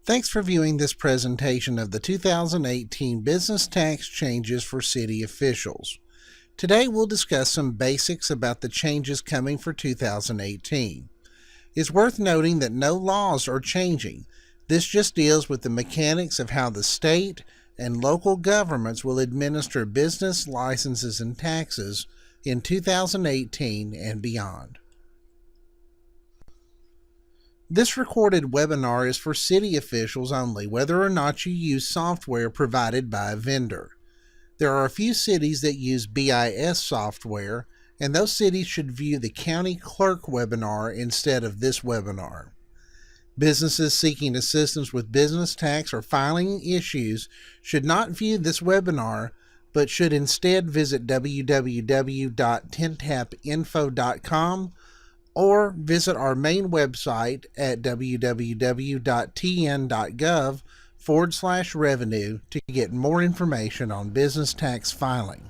Thanks for viewing this presentation of the 2018 business tax changes for city officials. Today we'll discuss some basics about the changes coming for 2018. It's worth noting that no laws are changing. This just deals with the mechanics of how the state and local governments will administer business licenses and taxes in 2018 and beyond. This recorded webinar is for city officials only, whether or not you use software provided by a vendor. There are a few cities that use BIS software, and those cities should view the county clerk webinar instead of this webinar. Businesses seeking assistance with business tax or filing issues should not view this webinar, but should instead visit www.tintapinfo.com or visit our main website at www.tn.gov/revenue to get more information on business tax filing.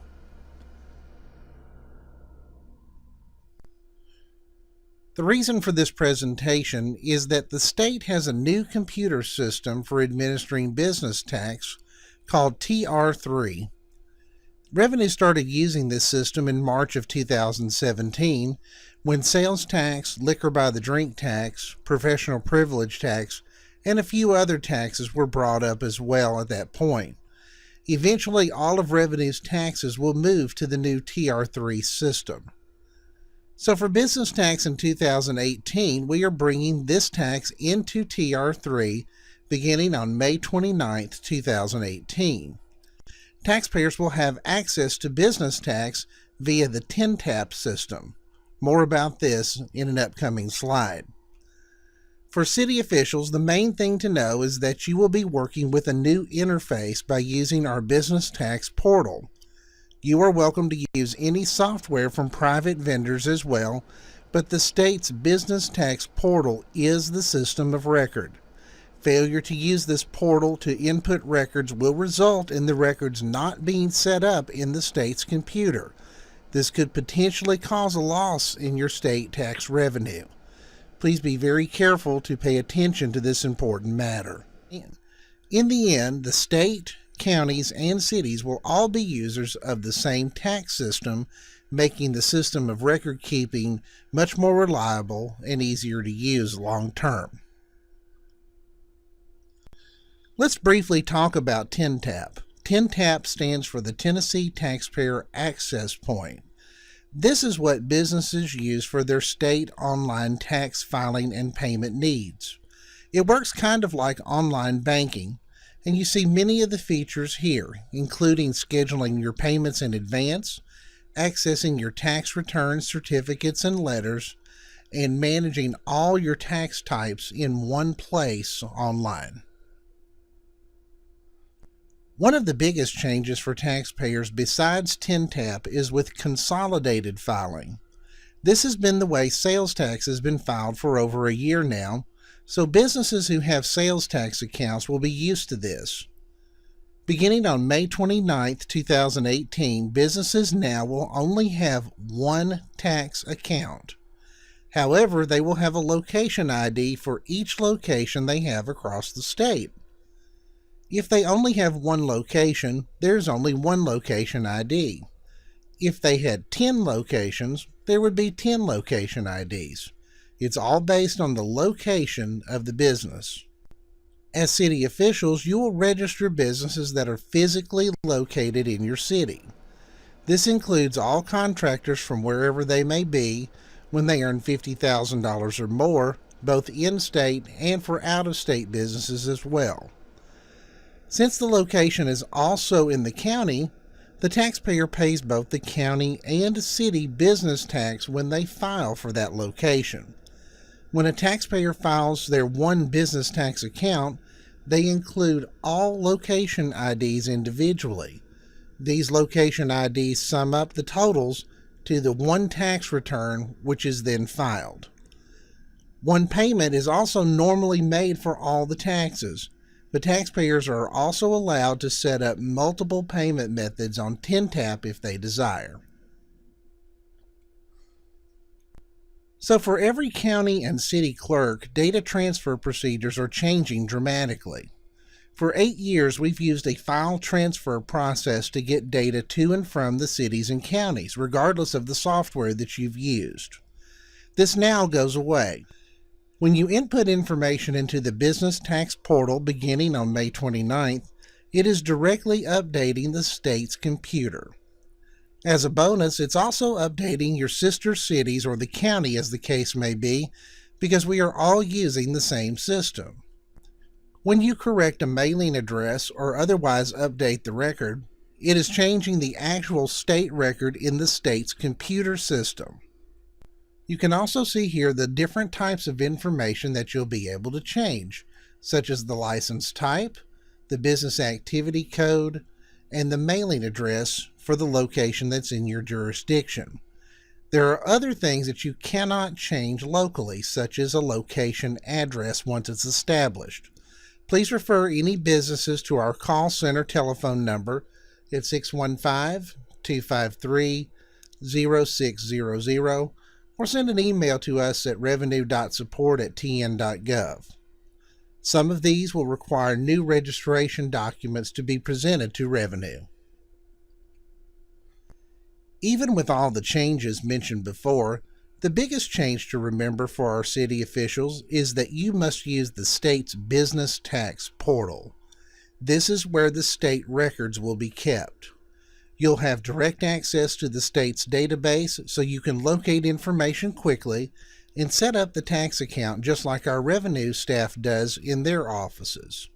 The reason for this presentation is that the state has a new computer system for administering business tax called TR3. Revenue started using this system in March of 2017 when sales tax, liquor by the drink tax, professional privilege tax, and a few other taxes were brought up as well at that point. Eventually, all of Revenue's taxes will move to the new TR3 system. So for business tax in 2018, we are bringing this tax into TR3 beginning on May 29, 2018. Taxpayers will have access to business tax via the TINTAP system. More about this in an upcoming slide. For city officials, the main thing to know is that you will be working with a new interface by using our business tax portal. You are welcome to use any software from private vendors as well, but the state's business tax portal is the system of record. Failure to use this portal to input records will result in the records not being set up in the state's computer. This could potentially cause a loss in your state tax revenue. Please be very careful to pay attention to this important matter. In the end, the state, counties, and cities will all be users of the same tax system, making the system of record keeping much more reliable and easier to use long term. Let's briefly talk about TINTAP. TINTAP stands for the Tennessee Taxpayer Access Point. This is what businesses use for their state online tax filing and payment needs. It works kind of like online banking, and you see many of the features here, including scheduling your payments in advance, accessing your tax returns, certificates, and letters, and managing all your tax types in one place online. One of the biggest changes for taxpayers besides TINTAP is with Consolidated Filing. This has been the way sales tax has been filed for over a year now, so businesses who have sales tax accounts will be used to this. Beginning on May 29, 2018, businesses now will only have one tax account. However, they will have a location ID for each location they have across the state. If they only have one location, there's only one location ID. If they had 10 locations, there would be 10 location IDs. It's all based on the location of the business. As city officials, you will register businesses that are physically located in your city. This includes all contractors from wherever they may be when they earn $50,000 or more, both in-state and for out-of-state businesses as well. Since the location is also in the county, the taxpayer pays both the county and city business tax when they file for that location. When a taxpayer files their one business tax account, they include all location IDs individually. These location IDs sum up the totals to the one tax return, which is then filed. One payment is also normally made for all the taxes. But taxpayers are also allowed to set up multiple payment methods on TINTAP if they desire. So for every county and city clerk, data transfer procedures are changing dramatically. For 8 years, we've used a file transfer process to get data to and from the cities and counties, regardless of the software that you've used. This now goes away. When you input information into the Business Tax Portal beginning on May 29th, it is directly updating the state's computer. As a bonus, it's also updating your sister cities or the county, as the case may be, because we are all using the same system. When you correct a mailing address or otherwise update the record, it is changing the actual state record in the state's computer system. You can also see here the different types of information that you'll be able to change, such as the license type, the business activity code, and the mailing address for the location that's in your jurisdiction. There are other things that you cannot change locally, such as a location address once it's established. Please refer any businesses to our call center telephone number at 615-253-0600 or send an email to us at revenue.support@tn.gov. Some of these will require new registration documents to be presented to Revenue. Even with all the changes mentioned before, the biggest change to remember for our city officials is that you must use the state's Business Tax Portal. This is where the state records will be kept. You'll have direct access to the state's database so you can locate information quickly and set up the tax account just like our revenue staff does in their offices.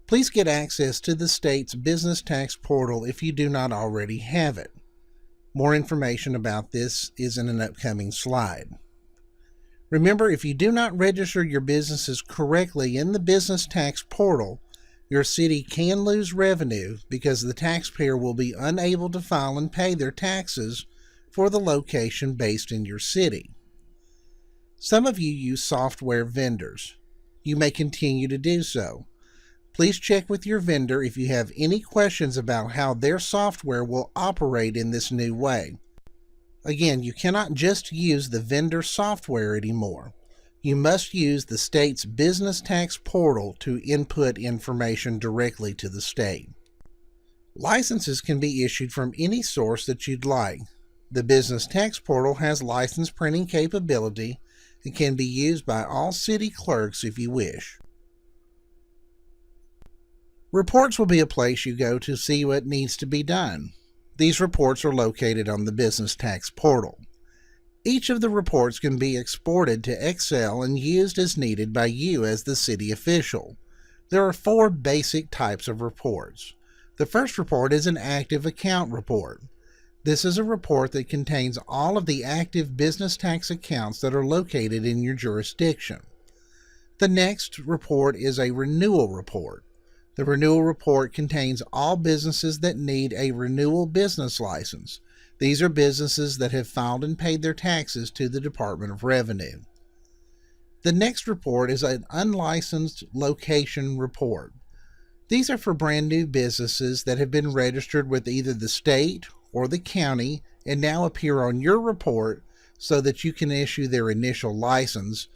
Please get access to the state's Business Tax Portal if you do not already have it. More information about this is in an upcoming slide. Remember, if you do not register your businesses correctly in the Business Tax Portal, your city can lose revenue because the taxpayer will be unable to file and pay their taxes for the location based in your city. Some of you use software vendors. You may continue to do so. Please check with your vendor if you have any questions about how their software will operate in this new way. Again, you cannot just use the vendor software anymore. You must use the state's Business Tax Portal to input information directly to the state. Licenses can be issued from any source that you'd like. The Business Tax Portal has license printing capability and can be used by all city clerks if you wish. Reports will be a place you go to see what needs to be done. These reports are located on the Business Tax Portal. Each of the reports can be exported to Excel and used as needed by you as the city official. There are 4 basic types of reports. The first report is an active account report. This is a report that contains all of the active business tax accounts that are located in your jurisdiction. The next report is a renewal report. The renewal report contains all businesses that need a renewal business license. These are businesses that have filed and paid their taxes to the Department of Revenue. The next report is an unlicensed location report. These are for brand new businesses that have been registered with either the state or the county and now appear on your report so that you can issue their initial license.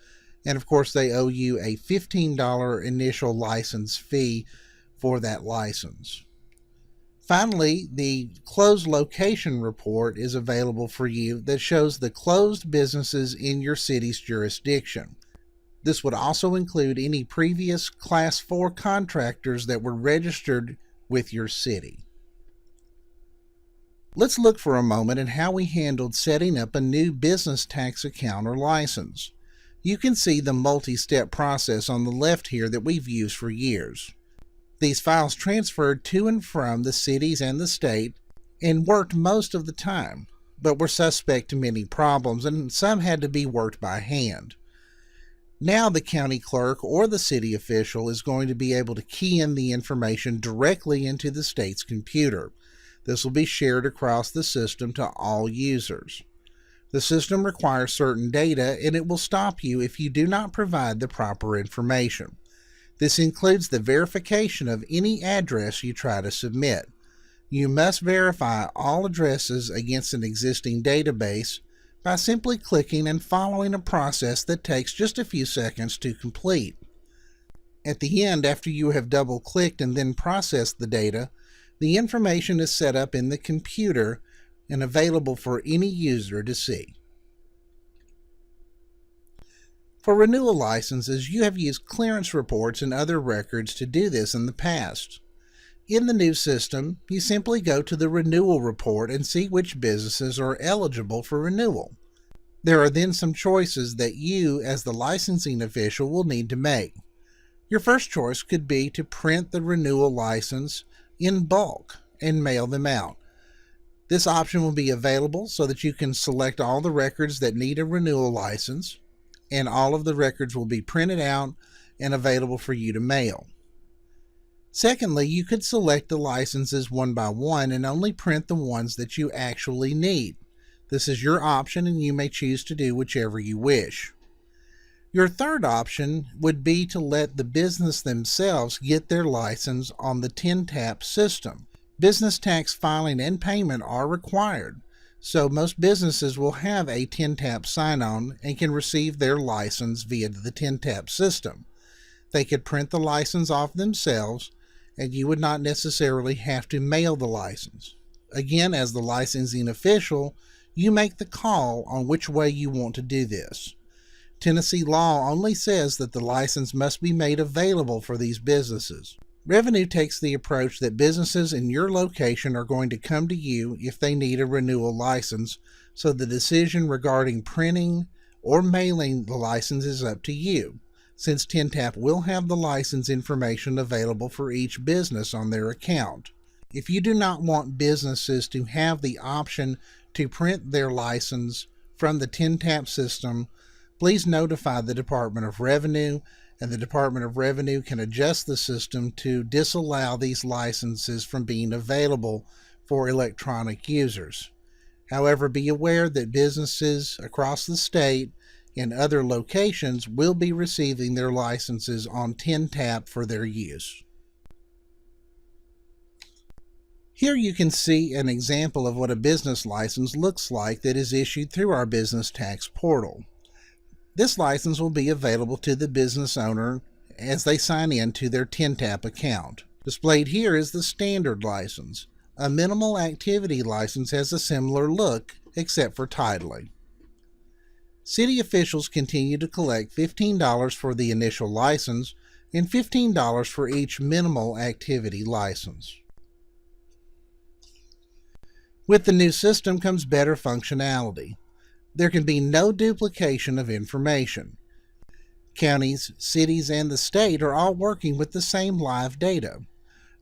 And of course, they owe you a $15 initial license fee for that license. Finally, the closed location report is available for you that shows the closed businesses in your city's jurisdiction. This would also include any previous Class 4 contractors that were registered with your city. Let's look for a moment at how we handled setting up a new business tax account or license. You can see the multi-step process on the left here that we've used for years. These files transferred to and from the cities and the state and worked most of the time, but were suspect to many problems and some had to be worked by hand. Now the county clerk or the city official is going to be able to key in the information directly into the state's computer. This will be shared across the system to all users. The system requires certain data and it will stop you if you do not provide the proper information. This includes the verification of any address you try to submit. You must verify all addresses against an existing database by simply clicking and following a process that takes just a few seconds to complete. At the end, after you have double-clicked and then processed the data, the information is set up in the computer and available for any user to see. For renewal licenses, you have used clearance reports and other records to do this in the past. In the new system, you simply go to the renewal report and see which businesses are eligible for renewal. There are then some choices that you, as the licensing official, will need to make. Your first choice could be to print the renewal license in bulk and mail them out. This option will be available so that you can select all the records that need a renewal license, and all of the records will be printed out and available for you to mail. Secondly, you could select the licenses one by one and only print the ones that you actually need. This is your option, and you may choose to do whichever you wish. Your third option would be to let the business themselves get their license on the 10-tap system. Business tax filing and payment are required, so most businesses will have a 10-tap sign-on and can receive their license via the 10-tap system. They could print the license off themselves, and you would not necessarily have to mail the license. Again, as the licensing official, you make the call on which way you want to do this. Tennessee law only says that the license must be made available for these businesses. Revenue takes the approach that businesses in your location are going to come to you if they need a renewal license, so the decision regarding printing or mailing the license is up to you, since 10-tap will have the license information available for each business on their account. If you do not want businesses to have the option to print their license from the 10-tap system, please notify the Department of Revenue, and the Department of Revenue can adjust the system to disallow these licenses from being available for electronic users. However, be aware that businesses across the state and other locations will be receiving their licenses on 10-tap for their use. Here you can see an example of what a business license looks like that is issued through our business tax portal. This license will be available to the business owner as they sign in to their 10-tap account. Displayed here is the standard license. A minimal activity license has a similar look, except for titling. City officials continue to collect $15 for the initial license and $15 for each minimal activity license. With the new system comes better functionality. There can be no duplication of information. Counties, cities, and the state are all working with the same live data.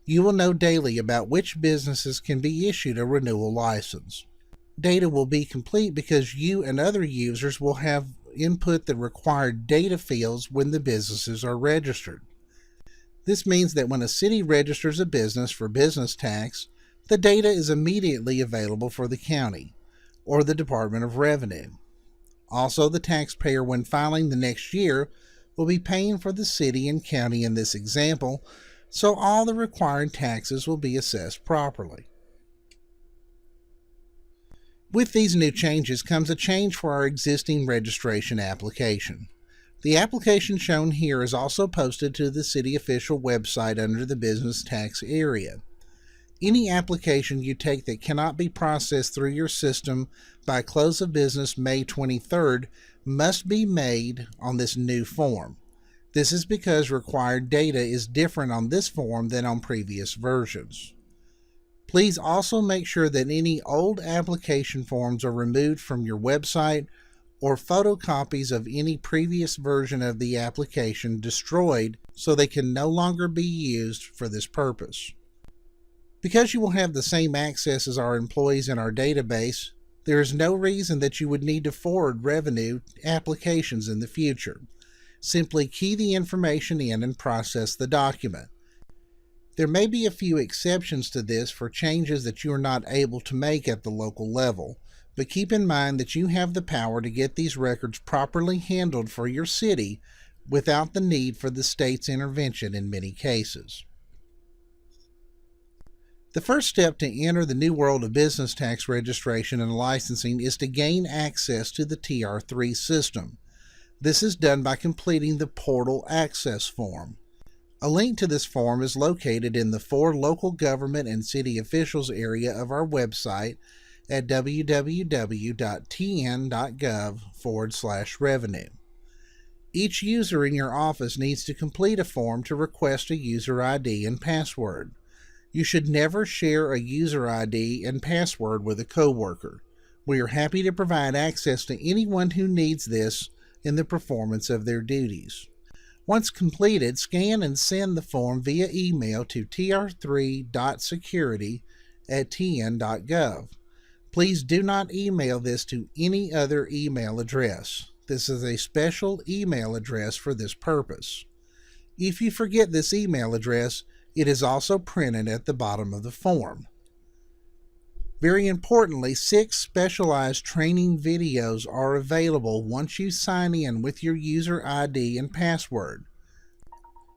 You will know daily about which businesses can be issued a renewal license. Data will be complete because you and other users will have input the required data fields when the businesses are registered. This means that when a city registers a business for business tax, the data is immediately available for the county or the Department of Revenue. Also, the taxpayer, when filing the next year, will be paying for the city and county in this example, so all the required taxes will be assessed properly. With these new changes comes a change for our existing registration application. The application shown here is also posted to the city official website under the business tax area. Any application you take that cannot be processed through your system by close of business May 23rd must be made on this new form. This is because required data is different on this form than on previous versions. Please also make sure that any old application forms are removed from your website or photocopies of any previous version of the application destroyed so they can no longer be used for this purpose. Because you will have the same access as our employees in our database, there is no reason that you would need to forward revenue applications in the future. Simply key the information in and process the document. There may be a few exceptions to this for changes that you are not able to make at the local level, but keep in mind that you have the power to get these records properly handled for your city without the need for the state's intervention in many cases. The first step to enter the new world of business tax registration and licensing is to gain access to the TR3 system. This is done by completing the Portal Access Form. A link to this form is located in the For Local Government and City Officials area of our website at www.tn.gov/revenue. Each user in your office needs to complete a form to request a user ID and password. You should never share a user ID and password with a coworker. We are happy to provide access to anyone who needs this in the performance of their duties. Once completed, scan and send the form via email to tr3.security@tn.gov. Please do not email this to any other email address. This is a special email address for this purpose. If you forget this email address, it is also printed at the bottom of the form. Very importantly, 6 specialized training videos are available once you sign in with your user ID and password.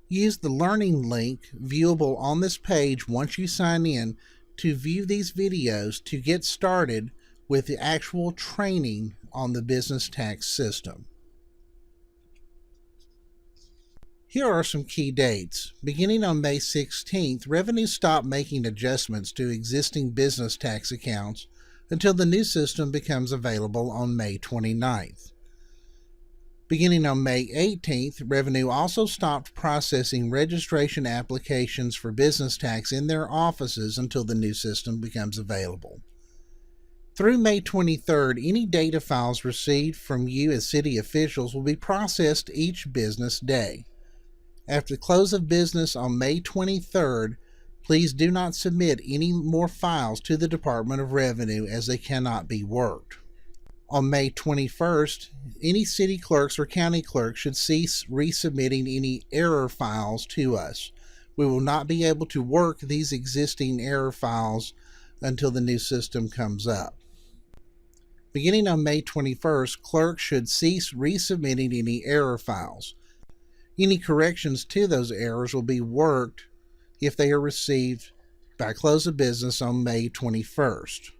Use the learning link viewable on this page once you sign in to view these videos to get started with the actual training on the business tax system. Here are some key dates. Beginning on May 16th, Revenue stopped making adjustments to existing business tax accounts until the new system becomes available on May 29th. Beginning on May 18th, Revenue also stopped processing registration applications for business tax in their offices until the new system becomes available. Through May 23rd, any data files received from you as city officials will be processed each business day. After the close of business on May 23rd, please do not submit any more files to the Department of Revenue as they cannot be worked. On May 21st, any city clerks or county clerks should cease resubmitting any error files to us. We will not be able to work these existing error files until the new system comes up. Beginning on May 21st, clerks should cease resubmitting any error files. Any corrections to those errors will be worked if they are received by close of business on May 21st.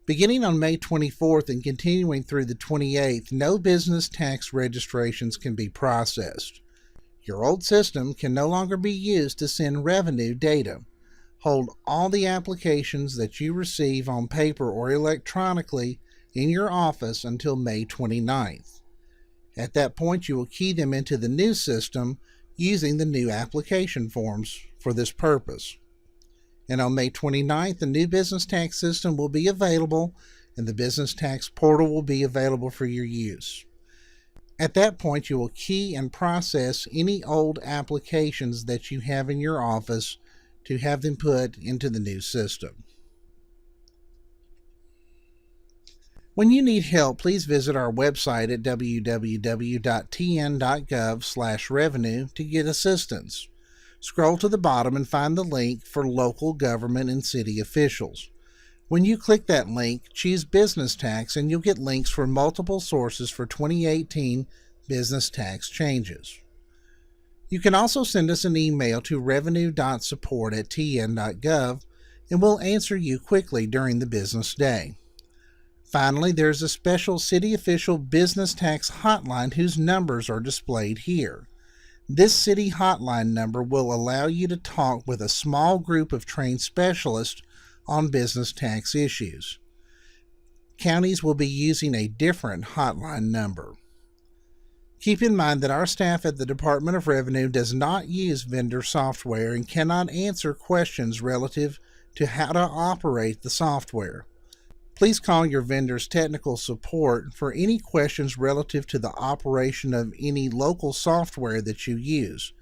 Beginning on May 24th and continuing through the 28th, no business tax registrations can be processed. Your old system can no longer be used to send revenue data. Hold all the applications that you receive on paper or electronically in your office until May 29th. At that point, you will key them into the new system using the new application forms for this purpose. And on May 29th, the new business tax system will be available and the business tax portal will be available for your use. At that point, you will key and process any old applications that you have in your office to have them put into the new system. When you need help, please visit our website at www.tn.gov/revenue to get assistance. Scroll to the bottom and find the link for local government and city officials. When you click that link, choose business tax and you'll get links for multiple sources for 2018 business tax changes. You can also send us an email to revenue.support@tn.gov and we'll answer you quickly during the business day. Finally, there's a special city official business tax hotline whose numbers are displayed here. This city hotline number will allow you to talk with a small group of trained specialists on business tax issues. Counties will be using a different hotline number. Keep in mind that our staff at the Department of Revenue does not use vendor software and cannot answer questions relative to how to operate the software. Please call your vendor's technical support for any questions relative to the operation of any local software that you use.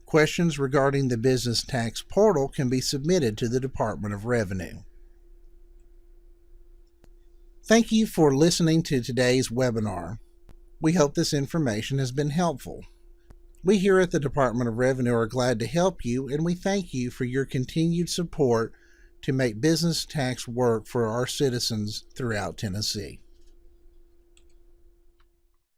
Questions regarding the business tax portal can be submitted to the Department of Revenue. Thank you for listening to today's webinar. We hope this information has been helpful. We here at the Department of Revenue are glad to help you, and we thank you for your continued support to make business tax work for our citizens throughout Tennessee.